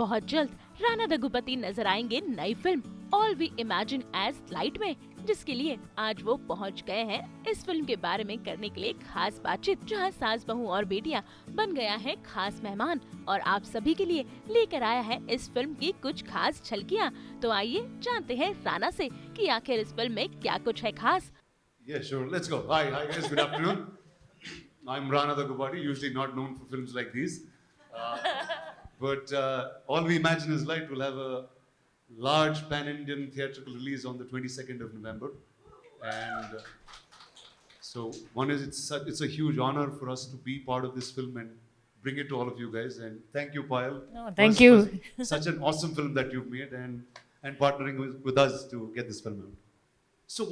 बहुत जल्द राणा दग्गुबती नजर आएंगे नई फिल्म all we imagine as light में, जिसके लिए आज वो पहुंच गए हैं इस फिल्म के बारे में करने के लिए खास बातचीत, जहां सास बहू और बेटियां बन गया है खास मेहमान और आप सभी के लिए लेकर आया है इस फिल्म की कुछ खास झलकियां। तो आइए जानते हैं राणा से कि आखिर इस फिल्म में क्या कुछ है खास। Yeah, sure. Let's go. Hi guys. Good afternoon. I'm Rana Daggubati, usually not known for films like these. But All We Imagine is Light will have a large pan-Indian theatrical release on the 22nd of November. And so one is it's a huge honor for us to be part of this film and bring it to all of you guys. And thank you, Payal. No, thank you. For such an awesome film that you've made and partnering with us to get this film out. So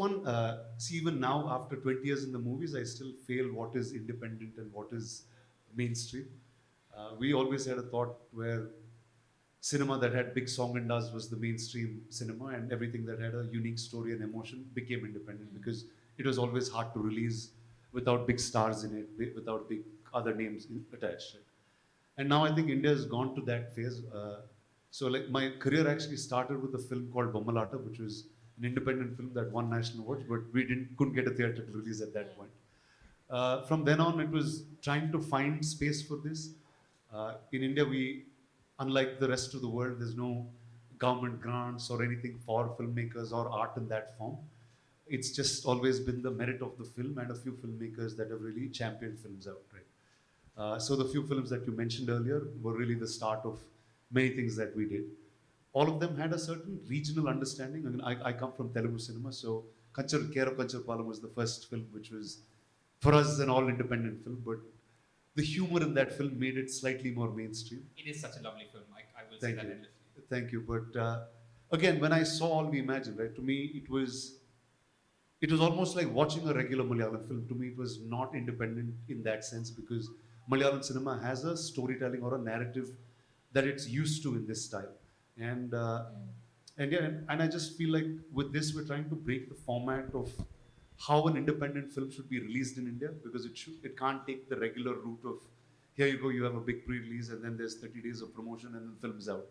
see, even now, after 20 years in the movies, I still feel what is independent and what is mainstream. We always had a thought where cinema that had big song and dance was the mainstream cinema, and everything that had a unique story and emotion became independent because it was always hard to release without big stars in it, without big other names attached. Right? And now I think India has gone to that phase. So like my career actually started with a film called Bommalata, which was an independent film that won national awards, but we couldn't get a theatrical release at that point. From then on, it was trying to find space for this. In India, unlike the rest of the world, there's no government grants or anything for filmmakers or art in that form. It's just always been the merit of the film and a few filmmakers that have really championed films out, right? So the few films that you mentioned earlier were really the start of many things that we did. All of them had a certain regional understanding. I mean, I come from Telugu cinema, so Care of Kanchar Palam was the first film, which was for us an all-independent film, but the humor in that film made it slightly more mainstream. It is such a lovely film. I will say that endlessly. Thank you. But again, when I saw All We Imagine, right, to me it was almost like watching a regular Malayalam film. To me, it was not independent in that sense because Malayalam cinema has a storytelling or a narrative that it's used to in this style. And I just feel like with this we're trying to break the format of how an independent film should be released in India, because it can't take the regular route of here you go, you have a big pre-release and then there's 30 days of promotion and then the film's out.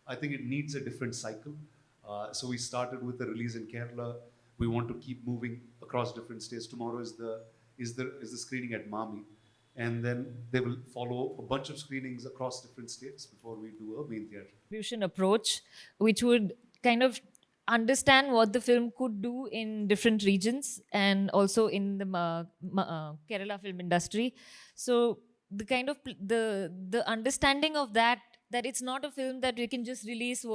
I think it needs a different cycle. So we started with the release in Kerala. We want to keep moving across different states. Tomorrow is the screening at Mami. And then they will follow a bunch of screenings across different states before we do a main theatre. Distribution approach, which would kind of understand what the film could do in different regions and also in the Kerala film industry. So the kind of the understanding of that it's not a film that we can just release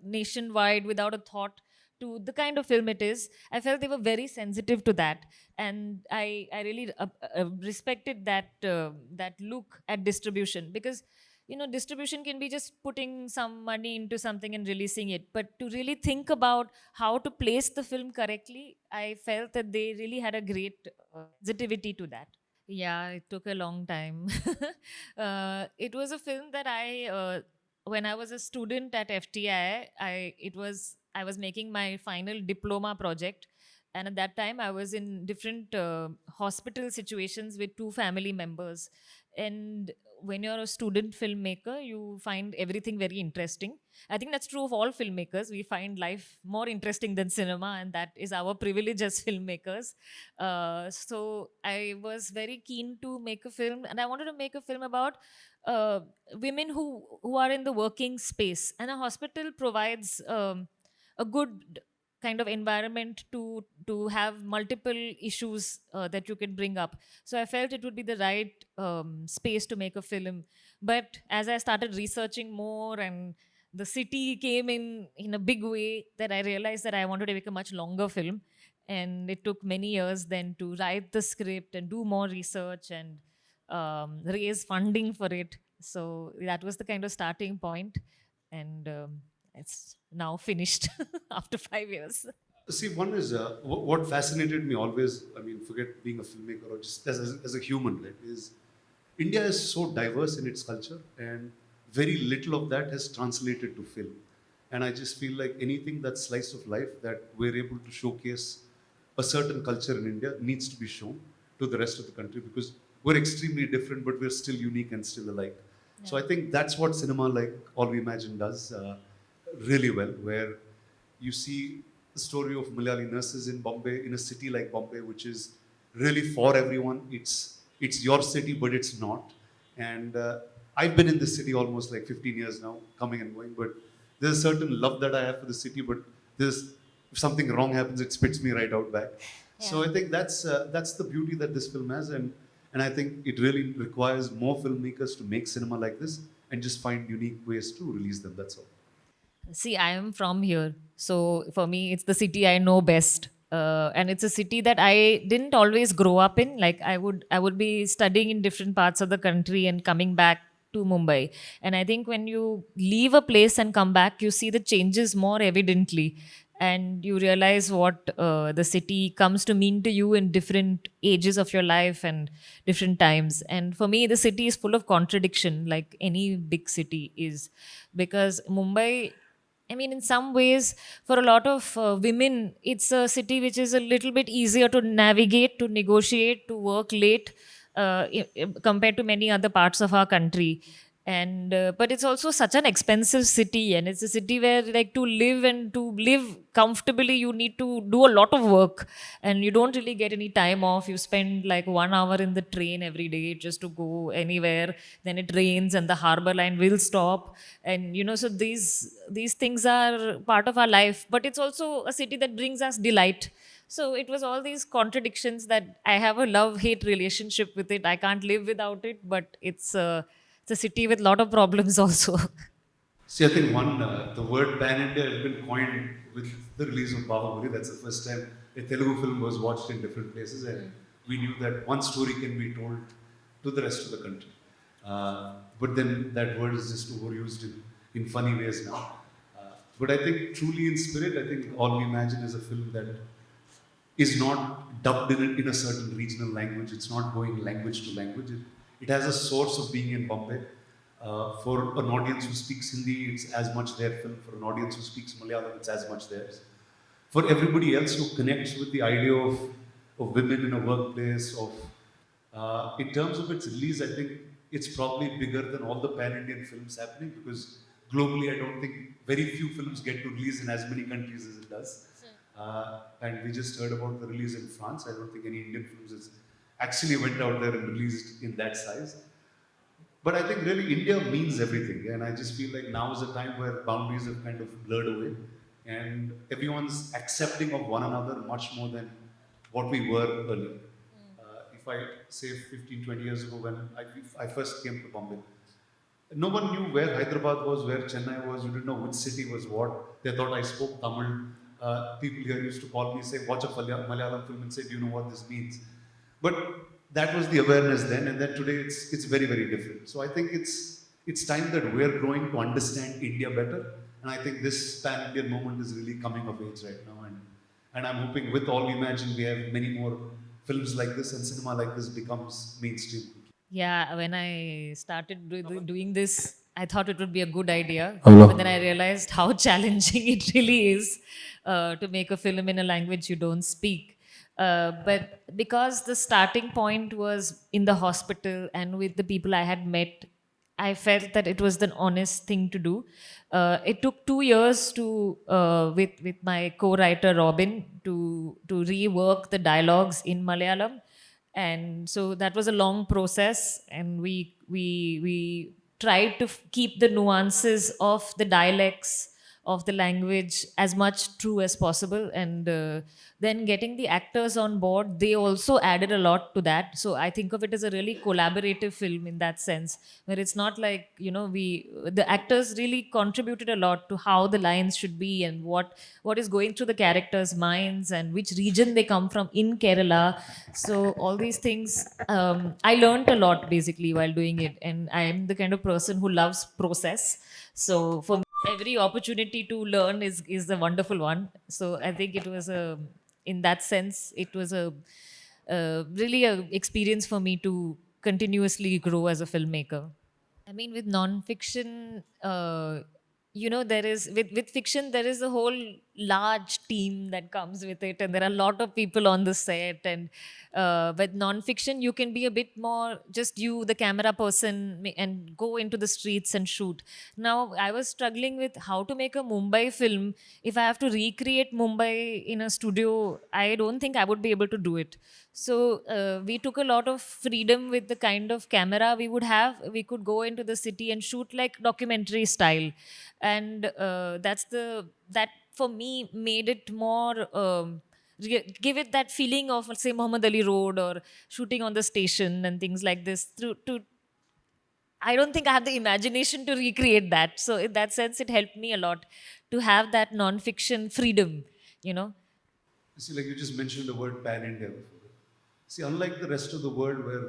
nationwide without a thought to the kind of film it is. I felt they were very sensitive to that, and I really respected that look at distribution, because distribution can be just putting some money into something and releasing it, but to really think about how to place the film correctly, I felt that they really had a great sensitivity to that. Yeah, it took a long time. It was a film that when I was a student at FTI, I was making my final diploma project, and at that time I was in different hospital situations with two family members. And when you're a student filmmaker, you find everything very interesting. I think that's true of all filmmakers. We find life more interesting than cinema, and that is our privilege as filmmakers. So I was very keen to make a film, and I wanted to make a film about women who are in the working space, and a hospital provides a good kind of environment to have multiple issues that you can bring up. So I felt it would be the right space to make a film. But as I started researching more and the city came in a big way, that I realized that I wanted to make a much longer film. And it took many years then to write the script and do more research and raise funding for it. So that was the kind of starting point. And it's now finished after 5 years. See, one is what fascinated me always, I mean, forget being a filmmaker or just as a human, right, is India is so diverse in its culture and very little of that has translated to film. And I just feel like anything that's slice of life that we're able to showcase a certain culture in India needs to be shown to the rest of the country, because we're extremely different, but we're still unique and still alike. So I think that's what cinema like All We Imagine does really well, where you see the story of Malayali nurses in Bombay, in a city like Bombay, which is really for everyone. It's your city, but it's not. And I've been in this city almost like 15 years now, coming and going. But there's a certain love that I have for the city. But there's if something wrong happens, it spits me right out back. So I think that's the beauty that this film has, and I think it really requires more filmmakers to make cinema like this and just find unique ways to release them. That's all. See, I am from here. So for me, it's the city I know best. And it's a city that I didn't always grow up in. Like I would be studying in different parts of the country and coming back to Mumbai. And I think when you leave a place and come back, you see the changes more evidently. And you realize what the city comes to mean to you in different ages of your life and different times. And for me, the city is full of contradiction, like any big city is, because Mumbai, I mean, in some ways, for a lot of women, it's a city which is a little bit easier to navigate, to negotiate, to work late, compared to many other parts of our country. And but it's also such an expensive city, and it's a city where, like, to live and to live comfortably, you need to do a lot of work, and you don't really get any time off. You spend like 1 hour in the train every day just to go anywhere. Then it rains, and the harbor line will stop, and so these things are part of our life. But it's also a city that brings us delight. So it was all these contradictions that I have a love-hate relationship with it. I can't live without it, but it's a city with a lot of problems also. See, I think the word pan-India has been coined with the release of Bahubali. That's the first time a Telugu film was watched in different places, and we knew that one story can be told to the rest of the country. But then that word is just overused in funny ways now. But I think truly in spirit, I think All We Imagine is a film that is not dubbed in a certain regional language. It's not going language to language. It has a source of being in Bombay. For an audience who speaks Hindi, it's as much their film. For an audience who speaks Malayalam, it's as much theirs. For everybody else who connects with the idea of women in a workplace, in terms of its release, I think it's probably bigger than all the pan-Indian films happening, because globally, I don't think very few films get to release in as many countries as it does. And we just heard about the release in France. I don't think any Indian films has actually went out there and released in that size. But I think really India means everything. And I just feel like now is a time where boundaries have kind of blurred away. And everyone's accepting of one another much more than what we were earlier. If I say 15, 20 years ago when I first came to Bombay, no one knew where Hyderabad was, where Chennai was. You didn't know which city was what. They thought I spoke Tamil. People here used to call me, say, watch a Malayalam film and say, do you know what this means? But that was the awareness then, and then today it's very, very different. So I think it's time that we're growing to understand India better, and I think this pan-Indian moment is really coming of age right now. And I'm hoping with All We Imagine, we have many more films like this and cinema like this becomes mainstream. Yeah, when I started doing this, I thought it would be a good idea. Hello. But then I realized how challenging it really is to make a film in a language you don't speak. But because the starting point was in the hospital and with the people I had met, I felt that it was the honest thing to do. It took 2 years to, with my co-writer Robin, to rework the dialogues in Malayalam, and so that was a long process. And we tried to keep the nuances of the dialects of the language as much true as possible, and then getting the actors on board, they also added a lot to that. So I think of it as a really collaborative film in that sense, where it's not like, the actors really contributed a lot to how the lines should be and what is going through the characters' minds and which region they come from in Kerala. So all these things, I learned a lot basically while doing it, and I am the kind of person who loves process. So for me, every opportunity to learn is a wonderful one. So I think it was in that sense, it was really a experience for me to continuously grow as a filmmaker. I mean, with non-fiction, there is with fiction there is a whole large team that comes with it, and there are a lot of people on the set. And with non-fiction, you can be a bit more just you, the camera person, and go into the streets and shoot. Now, I was struggling with how to make a Mumbai film. If I have to recreate Mumbai in a studio, I don't think I would be able to do it. So we took a lot of freedom with the kind of camera we would have. We could go into the city and shoot like documentary style, and that for me made it more. Give it that feeling of, let's say, Muhammad Ali Road or shooting on the station and things like this. I don't think I have the imagination to recreate that. So in that sense, it helped me a lot to have that non-fiction freedom. You know. See, like you just mentioned the word pan-India before. See, unlike the rest of the world where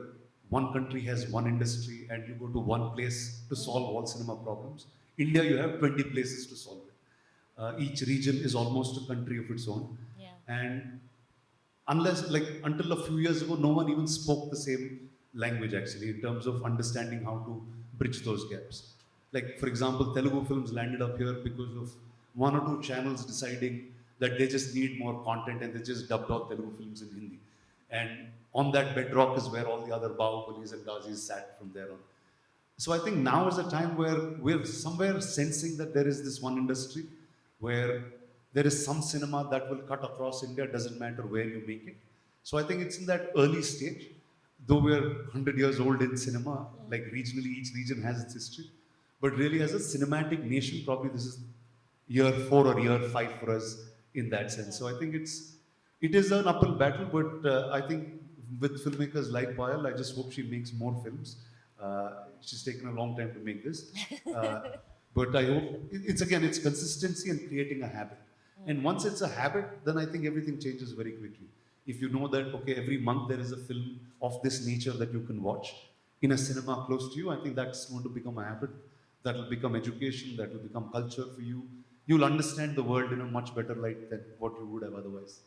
one country has one industry and you go to one place to solve all cinema problems, India, you have 20 places to solve it. Each region is almost a country of its own. Yeah. And until a few years ago, no one even spoke the same language actually in terms of understanding how to bridge those gaps. Like, for example, Telugu films landed up here because of one or two channels deciding that they just need more content and they just dubbed out Telugu films in Hindi. And on that bedrock is where all the other Bahubalis and Ghazis sat from there on. So I think now is a time where we're somewhere sensing that there is this one industry where there is some cinema that will cut across India, doesn't matter where you make it. So I think it's in that early stage, though we're 100 years old in cinema, like regionally, each region has its history. But really as a cinematic nation, probably this is year 4 or year 5 for us in that sense. So I think it is an uphill battle, but I think with filmmakers like Payal, I just hope she makes more films. She's taken a long time to make this. But I hope, it's consistency and creating a habit. And once it's a habit, then I think everything changes very quickly. If you know that, okay, every month there is a film of this nature that you can watch in a cinema close to you, I think that's going to become a habit. That will become education, that will become culture for you. You'll understand the world in a much better light than what you would have otherwise.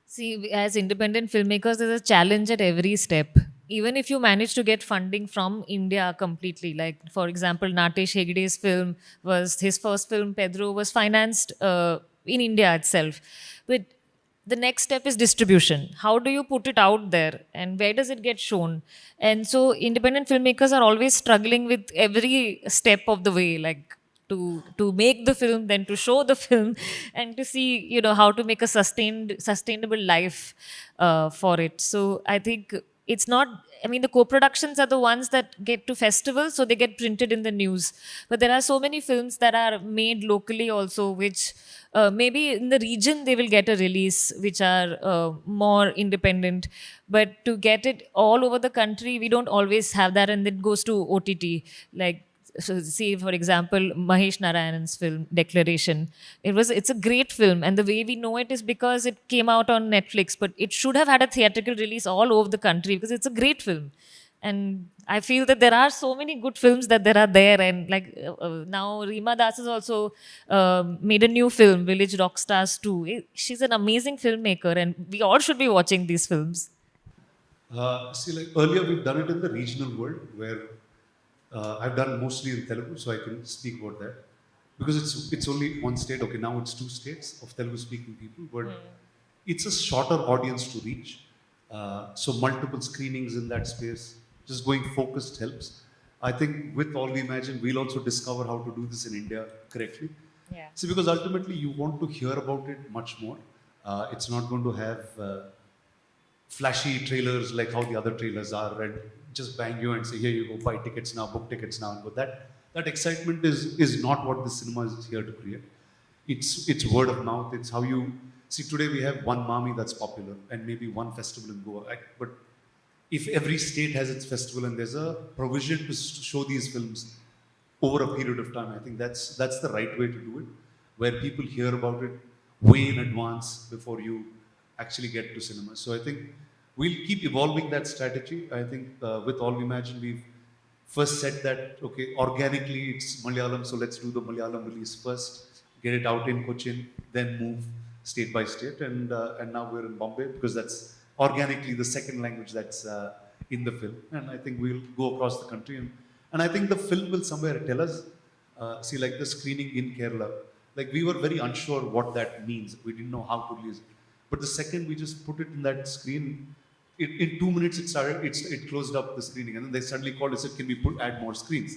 See, as independent filmmakers, there's a challenge at every step. Even if you manage to get funding from India completely, like for example, Natesh Hegde's film was his first film, Pedro, was financed in India itself. But the next step is distribution. How do you put it out there and where does it get shown? And so independent filmmakers are always struggling with every step of the way, like to make the film, then to show the film, and to see, you know, how to make a sustainable life for it. So I think it's not, I mean, the co-productions are the ones that get to festivals, so they get printed in the news. But there are so many films that are made locally also, which maybe in the region they will get a release, which are more independent. But to get it all over the country, we don't always have that, and it goes to OTT. Like, so see, for example, Mahesh Narayanan's film Declaration. It's a great film, and the way we know it is because it came out on Netflix, but it should have had a theatrical release all over the country because it's a great film. And I feel that there are so many good films that there are there, and like now Reema Das has also made a new film, Village Rockstars 2. She's an amazing filmmaker, and we all should be watching these films. See, like earlier we've done it in the regional world where I've done mostly in Telugu, so I can speak about that. Because it's only one state, okay, now it's 2 states of Telugu speaking people, but it's a shorter audience to reach. So multiple screenings in that space, just going focused helps. I think with All We Imagine, we'll also discover how to do this in India correctly. Yeah. See, because ultimately you want to hear about it much more. It's not going to have flashy trailers like how the other trailers are, and just bang you and say, here you go, buy tickets now, book tickets now. But that excitement is not what the cinema is here to create. It's word of mouth. It's how you see. Today we have one Mami that's popular and maybe one festival in Goa. But if every state has its festival and there's a provision to show these films over a period of time, I think that's the right way to do it, where people hear about it way in advance before you actually get to cinema. So I think we'll keep evolving that strategy. I think with All We Imagine, we've first said that, okay, organically it's Malayalam, so let's do the Malayalam release first, get it out in Cochin, then move state by state. And now we're in Bombay because that's organically the second language that's in the film. And I think we'll go across the country. And I think the film will somewhere tell us, see, like the screening in Kerala, Like we were very unsure what that means. We didn't know how to release it. But the second we just put it in that screen, in 2 minutes it closed up the screening, and then they suddenly called and said, can we add more screens?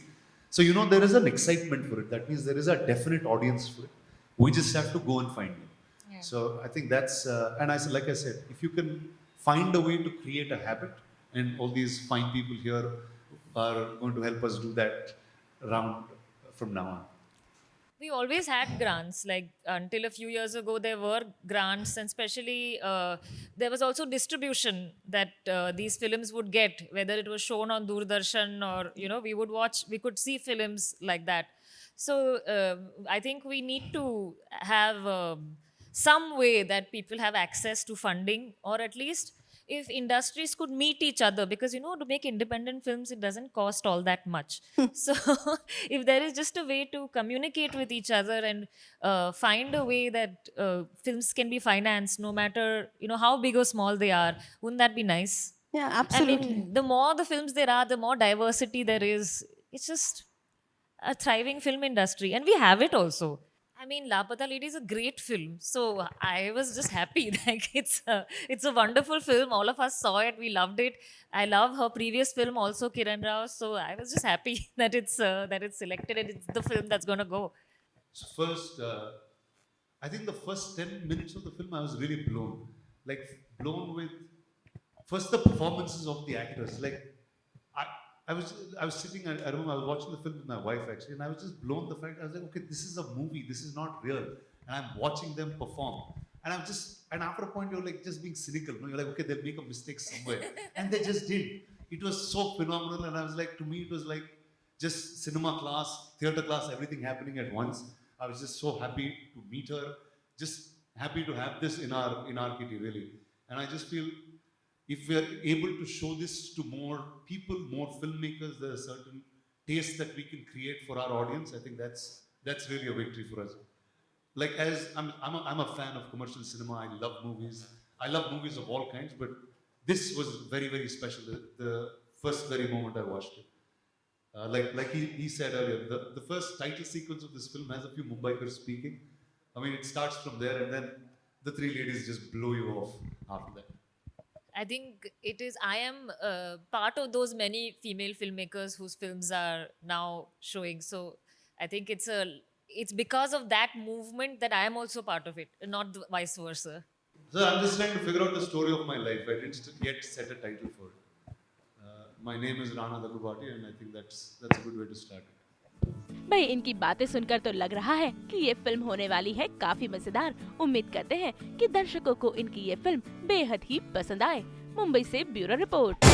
So there is an excitement for it. That means there is a definite audience for it. We just have to go and find it. Yeah. So I think that's, and like I said, if you can find a way to create a habit, and all these fine people here are going to help us do that around from now on. We always had grants, like until a few years ago there were grants, and especially there was also distribution that these films would get, whether it was shown on Doordarshan or we could see films like that. So I think we need to have some way that people have access to funding, or at least if industries could meet each other, because to make independent films it doesn't cost all that much. So if there is just a way to communicate with each other and find a way that films can be financed, no matter how big or small they are, wouldn't that be nice? Yeah, I absolutely. mean, the more the films there are, the more diversity there is. It's just a thriving film industry, and we have it also. I mean, Lapata Lady is a great film, so I was just happy. Like it's a wonderful film. All of us saw it, we loved it. I love her previous film also, Kiran Rao. So I was just happy that it's selected and it's the film that's gonna go. So first, I think the first 10 minutes of the film I was really blown. Like blown with first the performances of the actors. Like I was sitting, I remember I was watching the film with my wife actually, and I was just blown the fact, I was like, okay, this is a movie, this is not real. And I'm watching them perform. And after a point you're like just being cynical. You're like, okay, they'll make a mistake somewhere. And they just did. It was so phenomenal, and I was like, to me it was like just cinema class, theater class, everything happening at once. I was just so happy to meet her, just happy to have this in our kitty really. And I just feel, if we are able to show this to more people, more filmmakers, there's a certain taste that we can create for our audience. I think that's really a victory for us. Like I'm a fan of commercial cinema. I love movies. I love movies of all kinds, but this was very, very special. The first very moment I watched it. Like he said earlier, the first title sequence of this film has a few Mumbaikars speaking. I mean, it starts from there, and then the three ladies just blow you off after that. I think I am part of those many female filmmakers whose films are now showing. So I think it's because of that movement that I am also part of it, not vice versa. So I'm just trying to figure out the story of my life. I didn't yet set a title for it. My name is Rana Daggubati, and I think that's a good way to start it. भाई इनकी बातें सुनकर तो लग रहा है कि ये फिल्म होने वाली है काफी मजेदार। उम्मीद करते हैं कि दर्शकों को इनकी ये फिल्म बेहद ही पसंद आए। मुंबई से ब्यूरो रिपोर्ट।